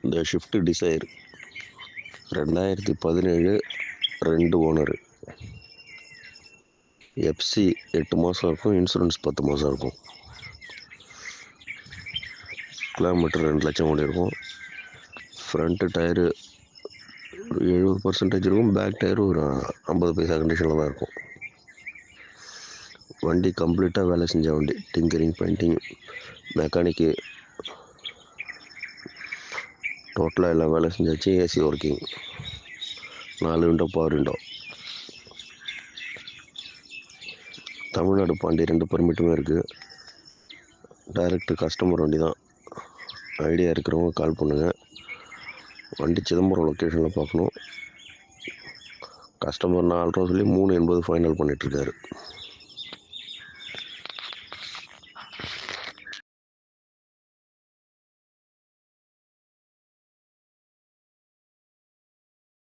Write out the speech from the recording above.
இந்த shift desire 2017, 2 owner. FC 8 மாதம் இருக்கும், இன்சூரன்ஸ் 10 மாதம் இருக்கும். கிலோமீட்டர் 2 லட்சம் ஓடி இருக்கும். ஃப்ரண்ட்டு டயரு ஒரு 70% இருக்கும், பேக் டயரு ஒரு 50 பைசா கண்டிஷனில் தான் இருக்கும். வண்டி கம்ப்ளீட்டாக வேலை செஞ்ச வண்டி. டிங்கரிங், பெயிண்டிங், மெக்கானிக்கு டோட்டலாக எல்லாம் வேலை செஞ்சாச்சு. AC working, 4 window, power window. Tamil Nadu Pondy 2 பெர்மிட்டுமே இருக்குது. டைரக்ட் கஸ்டமர் வண்டி தான். ஐடியா இருக்கிறவங்க கால் பண்ணுங்கள். வண்டி சிதம்பரம் லொக்கேஷனில் பார்க்கணும். கஸ்டமர் 4 ரூபா சொல்லி 380 ஃபைனல் பண்ணிகிட்ருக்காரு.